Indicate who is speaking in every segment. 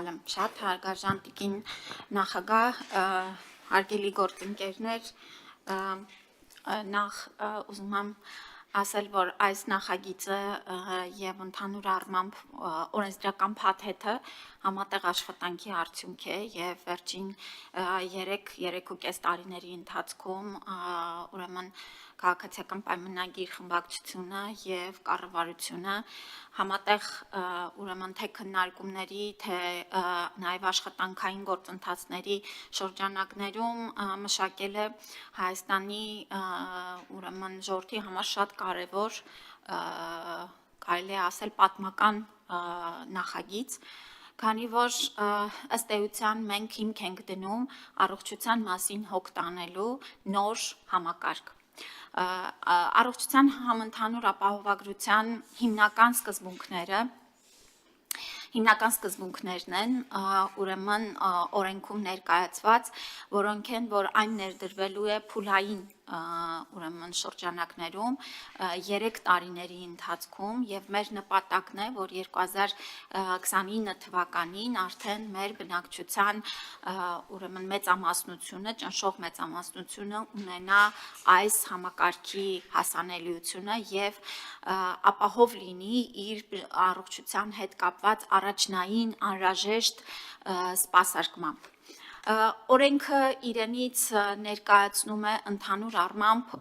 Speaker 1: Շնորհակալ եմ շատ հարգարժան տիկին նախագահ, հարգելի գործընկերներ, նախ ուզում եմ ասել, որ այս նախագիծը եւ ընդհանուր առմամբ օրենսդրական փաթեթը համատեղ աշխատանքի արդյունք է եւ վերջին 3.5 տարիների ընթացքում ուրեմն քաղաքացիական պայմանագիր խմբակցությունը եւ կառավարությունը համատեղ ուրեմն թե քննարկումների, թե նաեւ աշխատանքային գործընթացների շրջանակներում մշակել է Հայաստանի ուրեմն ժողովրդի համար շատ կարևոր կարելի է ասել պատմական նախագիծ, քանի որ ըստ էության մենք հիմք ենք դնում առողջության մասին հոգ տանելու նոր համակարգ։ Առողջության համընդհանուր ապահովագրության հիմնական սկզբունքներն են ուրեմն օրենքում ներկայացված, որոնք են, որ այն ներդրվելու է փուլային ուրեմն շրջանակներում 3 տարիների ընթացքում եւ մեր նպատակն է, որ 2029 թվականին արդեն մեր բնակչության ուրեմն մեծամասնությունը, ճնշող մեծամասնությունը ունենա այս համակարգի հասանելիությունը եւ ապահով լինի իր առողջության հետ կապված առաջնային անհրաժեշտ սպասարկմամբ։ Օրենքը իրենից ներկայացնում է ընդհանուր առմամբ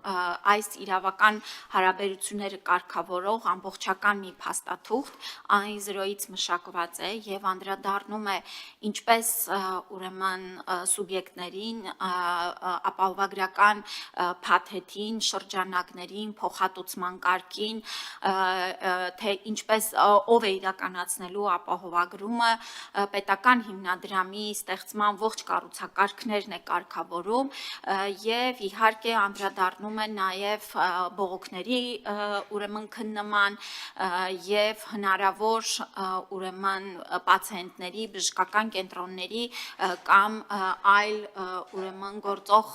Speaker 1: այս իրավական հարաբերությունները կարգավորող ամբողջական մի փաստաթուղթ, այն 0-ից մշակված է եւ անդրադառնում է ինչպես ուրեմն սուբյեկտներին, ապահովագրական փաթեթին, շրջանակներին, փոխհատուցման կարգին, թե ինչպես ով է իրականացնելու ապահովագրումը, պետական հիմնադրամի ստեղծման ողջ կառուցակարգներն է կարգավորում եւ իհարկե անդրադառնում է նաեւ բողոքների ուրեմն քննման եւ հնարավոր ուրեմն պացիենտների, բժշկական կենտրոնների կամ այլ ուրեմն գործող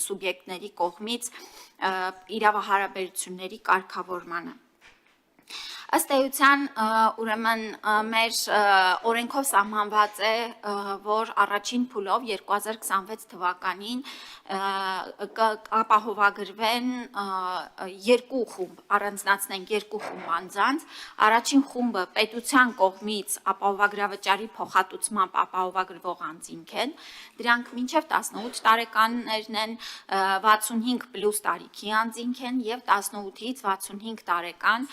Speaker 1: սուբյեկտների կողմից իրավահարաբերությունների կարգավորմանը։ Ըստ էության ուրեմն մեր օրենքով սահմանված է, որ առաջին փուլով 2026 թվականին կապահովագրվեն երկու խումբ, առանձնացնենք երկու խումբ անձանց, առաջին խումբը պետության կողմից ապահովագրավճարի փոխհատուցմամբ ապահովագրվող անձինք են, դրանք մինչև 18 տարեկաններն են, 65+ տարիքի անձինք են եւ 18-ից 65 տարեկան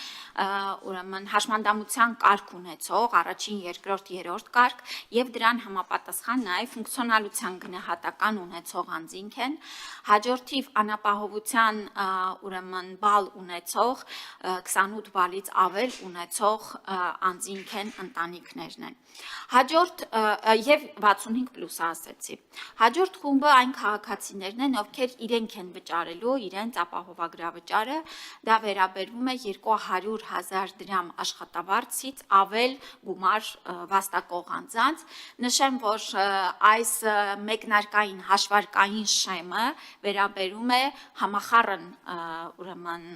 Speaker 1: ուրեմն հաշմանդամության կարգ ունեցող, առաջին, երկրորդ, երրորդ կարգ եւ դրան համապատասխան նաեւ ֆունկցիոնալության գնահատական ունեցող անձինք են, հաջորդիվ անապահովության ուրեմն բալ ունեցող, 28 բալից ավել ունեցող անձինք են, ընտանիքներն են։ Հաջորդ եւ 65+ ասեցի։ Հաջորդ խումբը այն քաղաքացիներն են, ովքեր իրենք են վճարելու իրենց ապահովագրավճարը, դա վերաբերվում է 200,000 դրամ աշխատավարձից ավել գումար վաստակող անձանց, նշեմ, որ այս մեկնարկային հաշվարկային շեմը վերաբերում է համախառն ուրեմն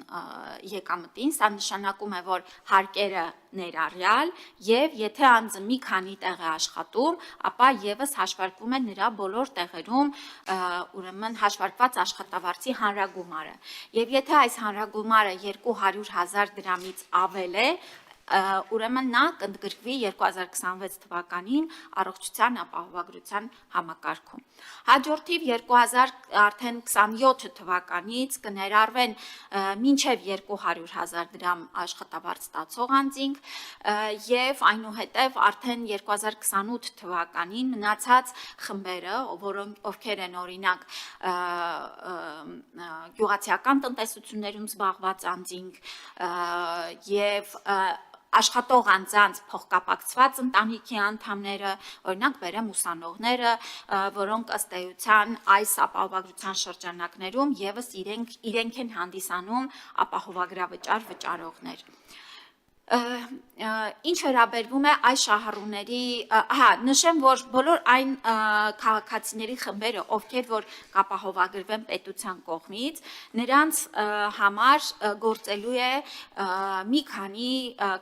Speaker 1: եկամտին, սա նշանակում է, որ հարկերը ներառյալ եւ եթե անձը մի քանի տեղ է աշխատում, ապա եւս հաշվարկվում է նրա բոլոր տեղերում ուրեմն հաշվարկված աշխատավարձի հանրագումարը։ Եվ եթե այս հանրագումարը 200,000 դրամից ավել է, ուրեմն նա կընդգրկվի 2026 թվականին առողջության ապահովագրության համակարգում։ Հաջորդիվ 2027 թվականից կներառվեն մինչև 200,000 դրամ աշխատավարձ ստացող անձինք եւ այնուհետեւ արդեն 2028 թվականին մնացած խմբերը, ովքեր են օրինակ գյուղացիական տնտեսություններում զբաղված անձինք եւ աշխատող անձանց փոխկապակցված ընտանիքի անդամները, օրինակ բերեմ ուսանողները, որոնք ըստ էության այս ապահովագրության շրջանակներում եւս իրենք են հանդիսանում ապահովագրավճար վճարողներ։ Ինչ վերաբերվում է այս շահառուների, նշեմ, որ բոլոր այն քաղաքացիների խմբերը, ովքեր որ կապահովագրվեն պետության կողմից, նրանց համար գործելու է մի քանի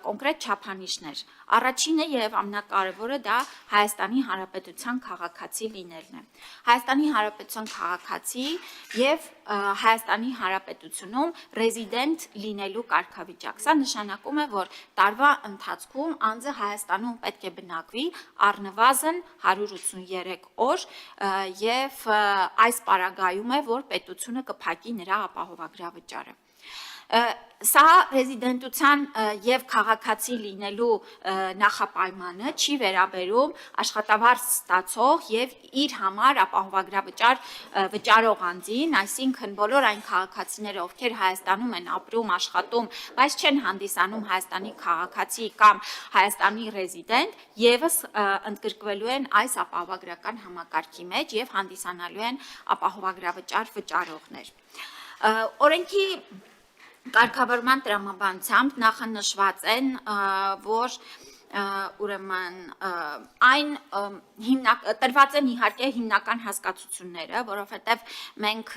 Speaker 1: կոնկրետ չափանիշներ։ Առաջինը եւ ամենակարևորը դա Հայաստանի Հանրապետության քաղաքացի լինելն է։ Հայաստանի Հանրապետության քաղաքացի եւ Հայաստանի Հանրապետությունում ռեզիդենտ լինելու կարգավիճակ։ Սա նշանակում է, որ տարվա ընթացքում անձը Հայաստանում պետք է բնակվի առնվազն 183 օր եւ այս պարագայում է, որ պետությունը կփակի նրա ապահովագրավճարը։ Սա ռեզիդենտության եւ քաղաքացի լինելու նախապայմանը չի վերաբերում աշխատավարձ ստացող եւ իր համար ապահովագրավճար վճարող անձին, այսինքն բոլոր այն քաղաքացիները, ովքեր Հայաստանում են ապրում, աշխատում, բայց չեն հանդիսանում Հայաստանի քաղաքացի կամ Հայաստանի ռեզիդենտ, եւս ընդգրկվելու են այս ապահովագրական համակարգի մեջ եւ հանդիսանալու են ապահովագրավճար վճարողներ։ Օրենքի կարգավորման տրամաբանությամբ նախանշված են, որ ուրեմն այն տրված են իհարկե հիմնական հասկացությունները, որովհետև մենք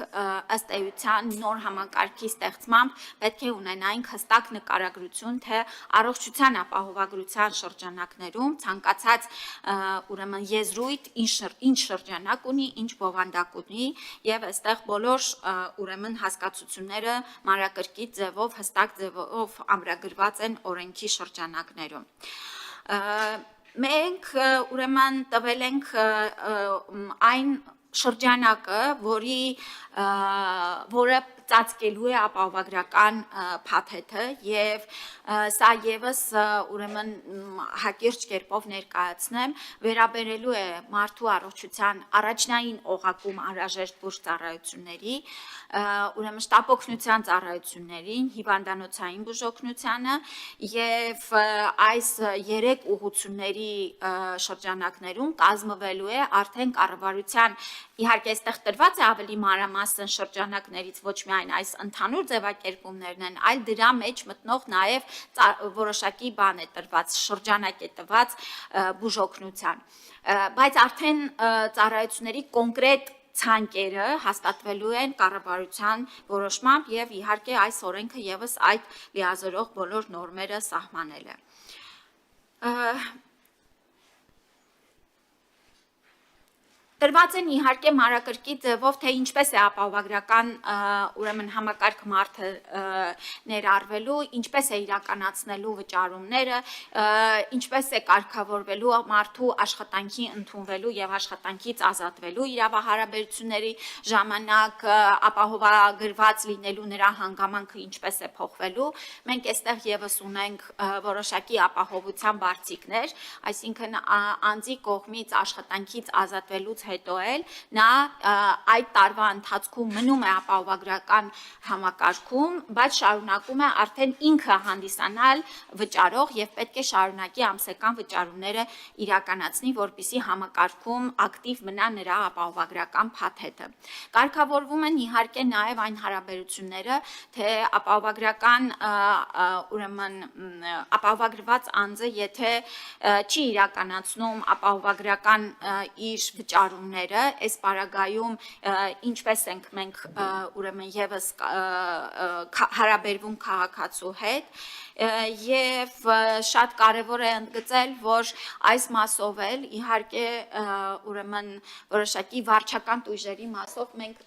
Speaker 1: ըստ էության նոր համակարգի ստեղծմամբ պետք է ունենայինք հստակ նկարագրություն, թե առողջության ապահովագրության շրջանակներում ցանկացած ուրեմն եզրույթ ինչ շրջանակ ունի, ինչ բովանդակ ունի, եւ այստեղ բոլոր ուրեմն հասկացությունները մանրակրկիտ ձևով, հստակ ձևով ամրագրված են օրենքի շրջանակներում։ Մենք ուրեմն տվել ենք այն շրջանակը, որը ծածկելու է ապահովագրական փաթեթը եւ սա եւս ուրեմն հակիրճ կերպով ներկայացնեմ, վերաբերելու է մարդու առողջության առաջնային օղակում անհրաժեշտ բուժ ծառայությունների, ուրեմն շտապօգնության ծառայություններին, հիվանդանոցային բուժօգնությանը եւ այս 3 ուղղությունների շրջանակներում կազմվելու է արդեն կառավարության իհարկե այստեղ տրված է ավելի մանրամասն շրջանակներից ոչ միայն այս ընդհանուր ձևակերպումներն են, այլ դրա մեջ մտնող նաև որոշակի բան է տրված, շրջանակ է տրված բուժօգնության, բայց արդեն ծառայությունների կոնկրետ ցանկերը հաստատվելու են կառավարության որոշմամբ եւ իհարկե այս օրենքը եւս այդ լիազորող բոլոր նորմերը սահմանել է։ Տրված են իհարկե մանրակրկիտ ձևով, թե ինչպես է ապահովագրական ուրեմն համակարգ մարդը ներառվելու, ինչպես է իրականացնելու վճարումները, ինչպես է կարգավորվելու մարդու աշխատանքի ընդունվելու եւ աշխատանքից ազատվելու իրավահարաբերությունների ժամանակ, ապահովագրված լինելու նրա հանգամանքը ինչպես է փոխվելու։ Մենք այստեղ եւս ունենք որոշակի ապահովության բարձիկներ, այսինքն անձի կողմից աշխատանքից ազատվելուց հետո էլ նա այդ տարվա ընթացքում մնում է ապահովագրական համակարգում, բայց շարունակում է արդեն ինքը հանդիսանալ վճարող եւ պետք է շարունակի ամսական վճարումները իրականացնի, որպեսզի համակարգում ակտիվ մնա նրա ապահովագրական փաթեթը։ Կարգավորվում են իհարկե նաեւ այն հարաբերությունները, թե ապահովագրական ուրեմն ապահովագրված անձը, եթե չի իրականացնում ապահովագրական իր վճարում այս պարագայում ինչպես ենք մենք ուրեմն եւս հարաբերվում քաղաքացու հետ եւ շատ կարեւոր է ընդգծել, որ այս մասով էլ իհարկե ուրեմն որոշակի վարչական տույժերի մասով մենք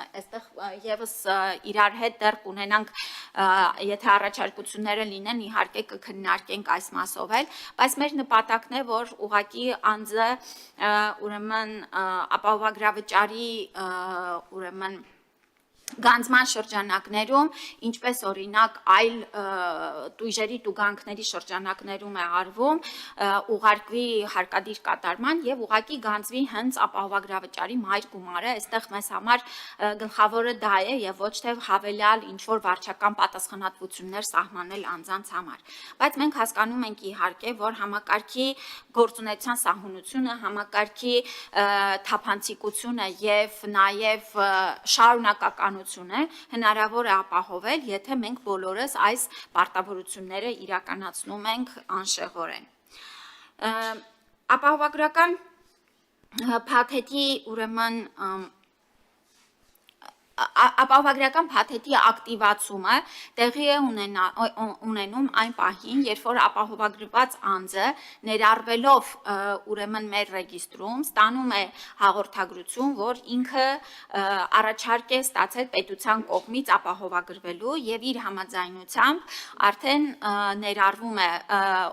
Speaker 1: այստեղ եւս իրար հետ դեռ կունենանք, եթե առաջարկությունները լինեն, իհարկե կքննարկենք այս մասով էլ, բայց մեր նպատակն է, որ ուղղակի անձը ուրեմն ապահովագրավճարի ուրեմն գանձման շրջանակներում, ինչպես օրինակ այլ տույժերի տուգանքների շրջանակներում է արվում, ուղարկվի հարկադիր կատարման եւ ուղղակի գանձվի հենց ապահովագրավճարի մայր գումարը, այստեղ մեզ համար գլխավորը դա է եւ ոչ թե հավելյալ ինչ որ վարչական պատասխանատվություններ սահմանել անձանց համար։ Բայց մենք հասկանում ենք իհարկե, որ համակարգի գործունեության սահմանությունը, համակարգի թափանցիկությունը եւ նաեւ շարունակականությունը հնարավոր է ապահովել, եթե մենք բոլորս այս պարտավորությունները իրականացնում ենք անշեղորեն։ Ապահովագրական փաթեթի ուրեմն ապահովագրական փաթեթի ակտիվացումը տեղի է ունենում այն պահին, երբ որ ապահովագրված անձը ներառվելով ուրեմն մեր ռեգիստրում ստանում է հաղորդագրություն, որ ինքը առաջարկ է ստացել պետության կողմից ապահովագրվելու եւ իր համաձայնությամբ արդեն ներառվում է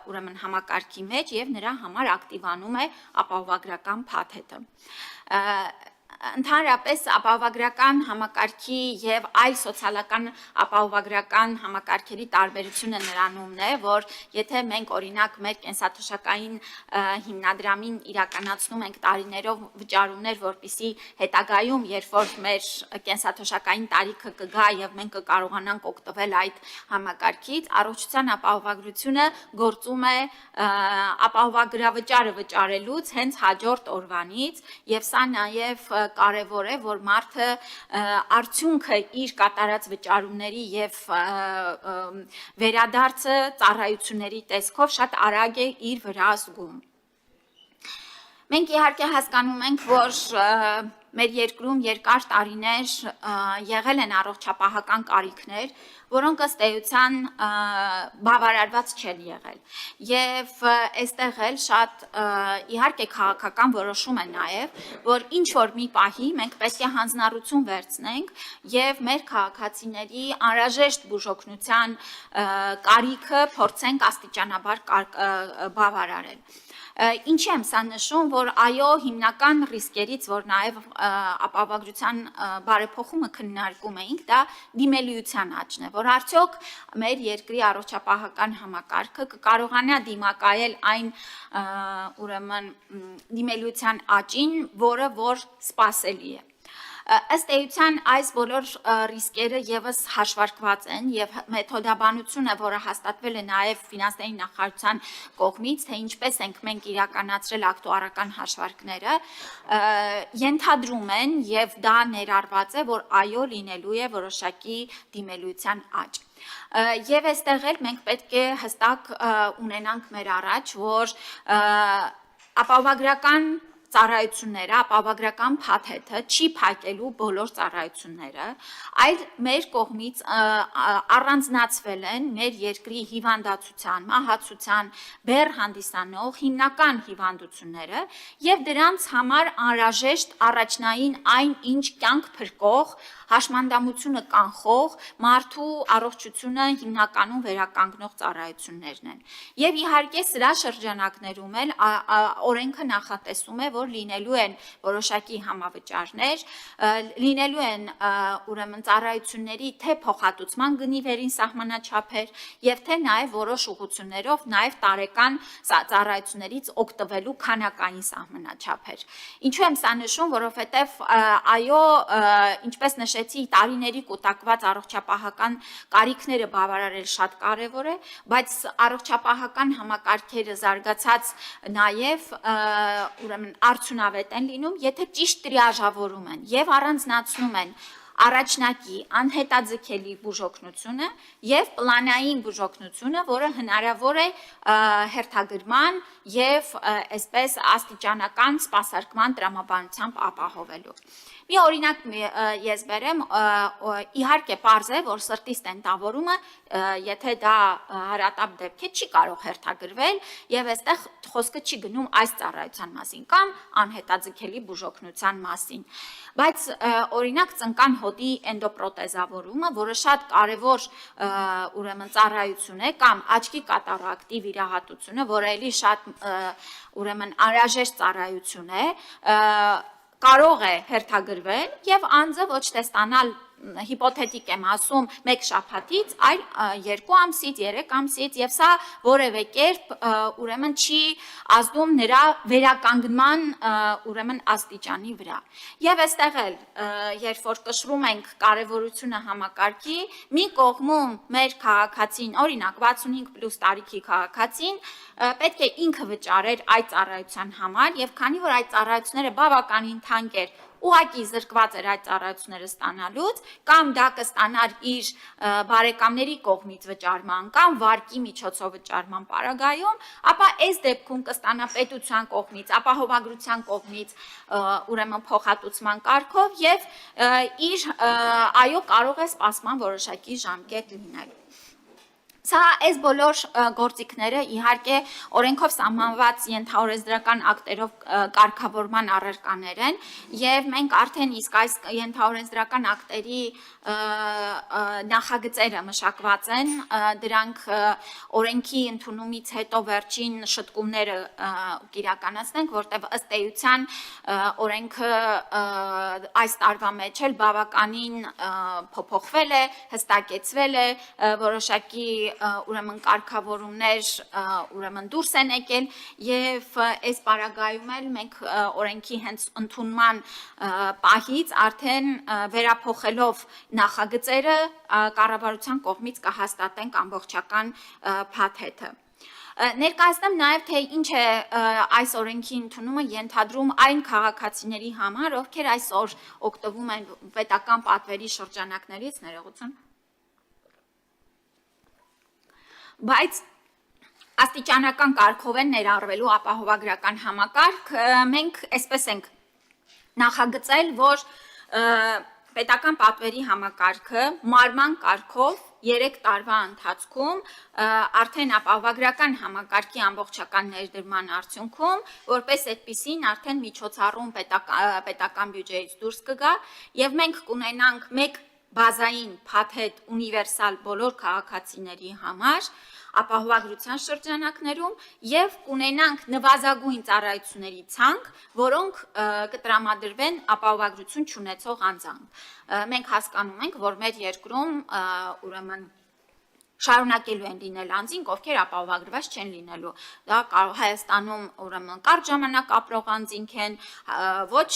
Speaker 1: ուրեմն համակարգի մեջ եւ նրա համար ակտիվանում է ապահովագրական փաթեթը։ Ընդհանրապես ապահովագրական համակարգի եւ այլ սոցիալական ապահովագրական համակարգերի տարբերությունը նրանումն է, որ եթե մենք օրինակ մեր կենսաթոշակային հիմնադրամին իրականացնում ենք տարիներով վճարումներ, որպիսի հետագայում, երբ որ մեր կենսաթոշակային տարիքը կգա եւ մենք կկարողանանք օգտվել այդ համակարգից, առողջության ապահովագրությունը գործում է ապահովագրավճարը վճարելուց հենց հաջորդ օրվանից եւ սա նաեւ կարևոր է, որ մարդը արդյունքը իր կատարած վճարումների եւ վերադարձը ծառայությունների տեսքով շատ արագ է իր վրա զգում։ Մենք իհարկե հասկանում ենք, որ մեր երկրում երկար տարիներ եղել են առողջապահական կարիքներ, որոնք ըստ էության բավարարված չեն եղել։ Եվ այստեղ էլ շատ իհարկե քաղաքական որոշում է նաև, որ ինչ որ մի պահի մենք պետք է հանձնառություն վերցնենք եւ մեր քաղաքացիների անհրաժեշտ բուժօգնության կարիքը փորձենք աստիճանաբար բավարարել։ Ինչ եմ սա նշում, որ այո, հիմնական ռիսկերից, որ նաև ապահովագրության բարեփոխումը քննարկում էինք, դա դիմելիության աճն է, որ արդյոք մեր երկրի առողջապահական համակարգը կկարողանա դիմակայել այն ուրեմն դիմելիության աճին, որը որ սպասելի է։ Ըստ էության այս բոլոր ռիսկերը եւս հաշվարկված են եւ մեթոդաբանությունը, որը հաստատվել է նաեւ ֆինանսների նախարարության կողմից, թե ինչպես ենք մենք իրականացրել ակտուարական հաշվարկները, ենթադրում են եւ դա ներառված է, որ այո լինելու է որոշակի դիմելիության աճ։ Եվ այստեղ էլ մենք պետք է հստակ ունենանք մեր առաջ, որ ապահովագրական ծառայությունները, ապահովագրական փաթեթը չի փակելու բոլոր ծառայությունները, այլ մեր կողմից առանձնացվել են մեր երկրի հիվանդացության, մահացության բեռ հանդիսանող հիմնական հիվանդությունները եւ դրանց համար անհրաժեշտ առաջնային այն, ինչ կյանք փրկող, հաշմանդամությունը կանխող, մարդու առողջությունը հիմնականում վերականգնող ծառայություններն են։ Եվ իհարկե սրա շրջանակներում էլ օրենքը նախատեսում է, որ լինելու են որոշակի համավճարներ, լինելու են ուրեմն ծառայությունների թե փոխհատուցման գնի վերին սահմանաչափեր եւ թե նաեւ որոշ ուղղություններով նաեւ տարեկան ծառայություններից օգտվելու քանակային սահմանաչափեր։ Ինչու եմ սա նշում, որովհետեւ այո, ինչպես նշեցի, տարիների կուտակված առողջապահական կարիքները բավարարել շատ կարեւոր է, բայց առողջապահական համակարգերը զարգացած նաեւ ուրեմն արդյունավետ են լինում, եթե ճիշտ տրիաժավորում են եւ առանձնացնում են առաջնակի անհետաձգելի բուժօգնությունը եւ պլանային բուժօգնությունը, որը հնարավոր է հերթագրման եւ այսպես աստիճանական սպասարկման տրամաբանությամբ ապահովելու։ Մի օրինակ ես բերեմ, իհարկե պարզ է, որ սրտի ստենտավորումը, եթե դա հարատապ դեպք է, չի կարող հերթագրվել եւ այստեղ խոսքը չի գնում այս ծառայության մասին կամ անհետաձգելի բուժօգնության մասին։ Բայց օրինակ ծնկան հոտի էնդոպրոթեզավորումը, որը շատ կարևոր ուրեմն ծառայություն է, կամ աչքի կատարակտիվ վիրահատությունը, որը էլի շատ ուրեմն անհրաժեշտ ծառայություն է, կարող է հերթագրվել եւ անձը ոչ թե ստանալ հիպոթետիկ եմ ասում 1 շաբաթից, այլ 2 ամսից, 3 ամսից եւ սա որևէ կերպ ուրեմն չի ազդում նրա վերականգնման ուրեմն աստիճանի վրա։ Եվ այստեղ էլ երբ որ կշռում ենք կարևորությունը համակարգի, մի կողմում մեր քաղաքացին, օրինակ 65+ տարիքի քաղաքացին պետք է ինքը վճարեր այդ ծառայության համար եւ քանի որ այդ ծառայությունները բավականին թանկ էր ուղղակի զրկված էր այդ ծառայությունները ստանալուց, կամ դա կստանար իր բարեկամների կողմից վճարման, կամ վարկի միջոցով վճարման պարագայում, ապա այս դեպքում կստանա պետության կողմից, ապահովագրության կողմից ուրեմն փոխհատուցման կարգով եւ իր այո կարող է սպասման որոշակի ժամկետ լինել։ Սա այս բոլոր գործիքները իհարկե օրենքով սահմանված ենթաօրենսդրական ակտերով կարգավորման առարկաներ են եւ մենք արդեն իսկ այս ենթաօրենսդրական ակտերի նախագծերը մշակված են, դրանք օրենքի ընդունումից հետո վերջին շտկումները կիրականացնենք, որտեղ ըստ էության օրենքը այս տարվա մեջ էլ բավականին փոփոխվել է, հստակեցվել է, որոշակի ուրեմն կարգավորումներ ուրեմն դուրս են եկել եւ այս պարագայում էլ մենք օրենքի հենց ընդունման պահից արդեն վերափոխելով նախագծերը կառավարության կողմից կհաստատենք ամբողջական փաթեթը։ Ներկայացնեմ նաև թե ինչ է այս օրենքի ընդունումը ենթադրում այն քաղաքացիների համար, ովքեր այսօր օգտվում են պետական պատվերի շրջանակներից, ներողություն, բայց աստիճանական կարգով են ներառվելու ապահովագրական համակարգ, մենք այսպես ենք նախագծել, որ պետական պատվերի համակարգը մարման կարգով 3 տարվա ընթացքում արդեն ապահովագրական համակարգի ամբողջական ներդրման արդյունքում, որպես այդպիսին արդեն միջոցառում պետական բյուջեից դուրս կգա եւ մենք կունենանք մեկ բազային փաթեթ ունիվերսալ բոլոր քաղաքացիների համար ապահովագրության շրջանակներում եւ կունենանք նվազագույն ծառայությունների ցանկ, որոնք կտրամադրվեն ապահովագրություն չունեցող անձանց։ Մենք հասկանում ենք, որ մեր երկրում ուրեմն շարունակելու են լինել անձինք, ովքեր ապահովագրված չեն լինելու։ Դա Հայաստանում ուրեմն կարճ ժամանակ ապրող անձինք են, ոչ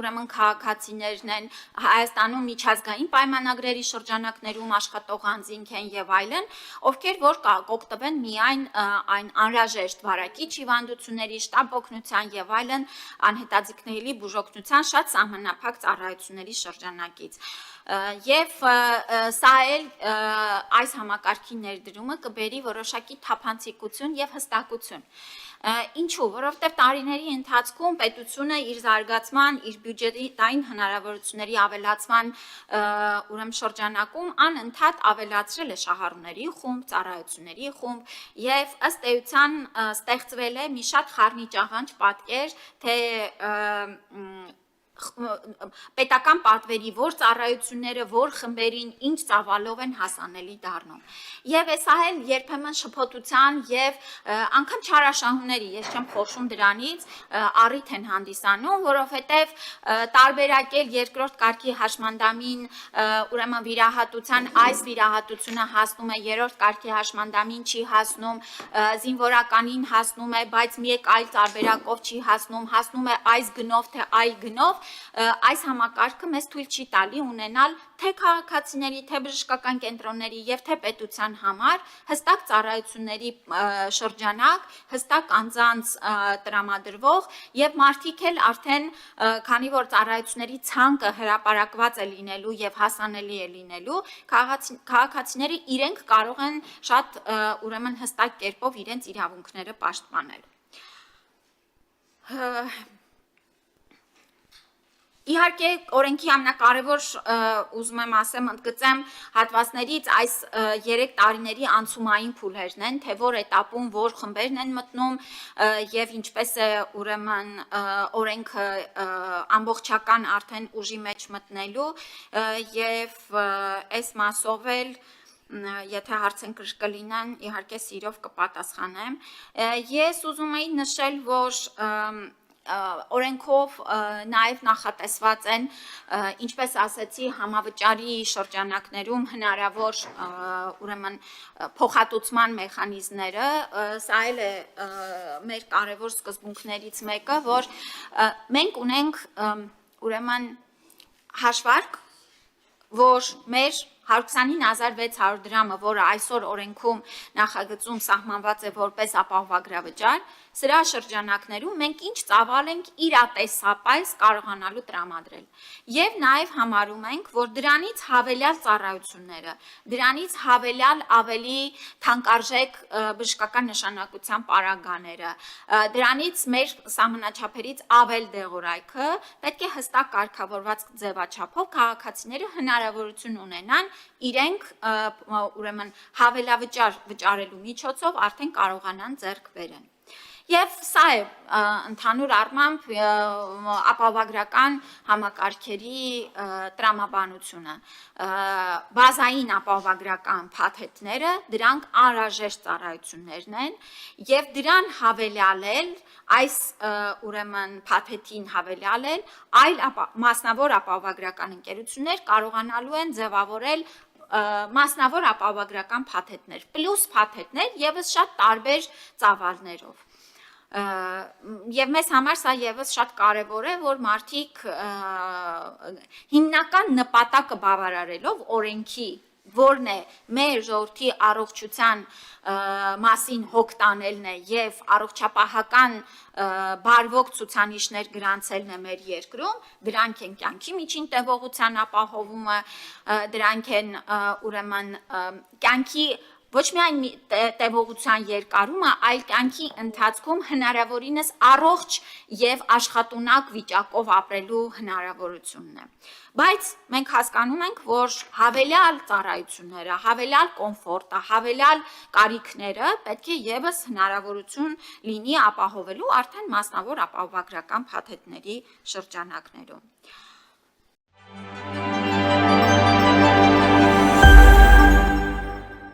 Speaker 1: ուրեմն քաղաքացիներն են, Հայաստանում միջազգային պայմանագրերի շրջանակներում աշխատող անձինք են եւ այլն, ովքեր որ կօգտվեն միայն այն անհրաժեշտ վարակիչ հիվանդությունների, շտապ օգնության եւ այլն անհետաձգնելի բուժօգնության շատ սահմանափակ ծառայությունների շրջանակից։ Եվ սա էլ այս համակարգի ներդրումը կբերի որոշակի թափանցիկություն եւ հստակություն։ Ինչու, որովհետև տարիների ընթացքում պետությունը իր զարգացման, իր բյուջետային հնարավորությունների ավելացման ուրեմն շրջանակում անընդհատ ավելացրել է շահառուների խումբ, ծառայությունների խումբ եւ ըստ էության ստեղծվել է մի շատ խառնիճաղանճ պատկեր, թե պետական պատվերի որ ծառայությունները, որ խմբերին ինչ ծավալով են հասանելի դառնում։ Եվ այս էլ երբեմն շփոթության եւ անգամ չարաշահումների, ես չեմ խոսում դրանից, առիթ են հանդիսանում, որովհետեւ տարբերակել երկրորդ կարգի հաշմանդամին, ուրեմն վիրահատության այս վիրահատությունը հասնում է երրորդ կարգի հաշմանդամին չի հասնում, զինվորականին հասնում է, բայց մեկ այլ տարբերակով չի հասնում է այս գնով թե այ գնով, այս համակարգը մեզ թույլ չի տալի ունենալ թե քաղաքացիների, թե բժշկական կենտրոնների եւ թե պետության համար հստակ ծառայությունների շրջանակ, հստակ անձանց տրամադրվող եւ մարդիկ էլ արդեն քանի որ ծառայությունների ցանկը հրապարակված է լինելու եւ հասանելի է լինելու, քաղաքացիները իրենք կարող են շատ ուրեմն հստակ կերպով իրենց իրավունքները պաշտպանել։ Իհարկե օրենքի ամենակարևոր ուզում եմ ասեմ ընդգծեմ հատվածներից այս 3 տարիների անցումային փուլերն են, թե որ этаպում որ խմբերն են մտնում եւ ինչպես է ուրեմն օրենքը ամբողջական արդեն ուժի մեջ մտնելու եւ այս մասով էլ եթե հարցեր կլինեն, իհարկե սիրով կպատասխանեմ։ Ես ուզում եի նշել, որ օրենքով նաև նախատեսված են, ինչպես ասացի, համավճարի շրջանակներում հնարավոր ուրեմն փոխհատուցման մեխանիզմները, սա էլ է մեր կարևոր սկզբունքներից մեկը, որ մենք ունենք ուրեմն հաշվարկ, որ մեր 129.600 դրամը, որը այսօր օրենքում նախագծում սահմանված է որպես ապահովագրավճար, սրա շրջանակներում մենք ինչ ծավալ ենք իրատեսապես կարողանալու տրամադրել։ Եվ նաև համարում ենք, որ դրանից հավելյալ ծառայությունները, դրանից հավելյալ ավելի թանկարժեք բժշկական նշանակության պարագաները, դրանից մեր սահմանաչափերից ավել դեղորայքը պետք է հստակ կարգավորված ձևաչափով քաղաքացիները հնարավորություն ունենան իրենք ուրեմն հավելավճար վճարելու միջոցով արդեն կարողանան ձեռք բերեն։ Եվ սա է ընդհանուր առմամբ ապահովագրական համակարգերի տրամաբանությունը, բազային ապահովագրական փաթեթները, դրանք անհրաժեշտ ծառայություններն են եւ դրան հավելյալել այս ուրեմն փաթեթին հավելյալել այլ մասնավոր ապահովագրական ընկերություններ կարողանալու են ձևավորել մասնավոր ապահովագրական փաթեթներ, պլյուս փաթեթներ եւս շատ տարբեր ծավալներով։ Եվ մեզ համար սա եւս շատ կարևոր է, որ մարդիկ հիմնական նպատակը բավարարելով օրենքի, որն է մեր ժողովրդի առողջության մասին հոգ տանելն է եւ առողջապահական բարվոք ցուցանիշներ գրանցելն է մեր երկրում, դրանք են կյանքի միջին տևողության ապահովումը, դրանք են ուրեմն կյանքի ոչ միայն տևողության երկարումը, այլ կյանքի ընթացքում հնարավորինս առողջ եւ աշխատունակ վիճակով ապրելու հնարավորությունն է։ Բայց մենք հասկանում ենք, որ հավելյալ ծառայությունները, հավելյալ կոմֆորտը, հավելյալ կարիքները պետք է եւս հնարավորություն լինի ապահովելու արդեն մասնավոր ապահովագրական փաթեթների շրջանակներում։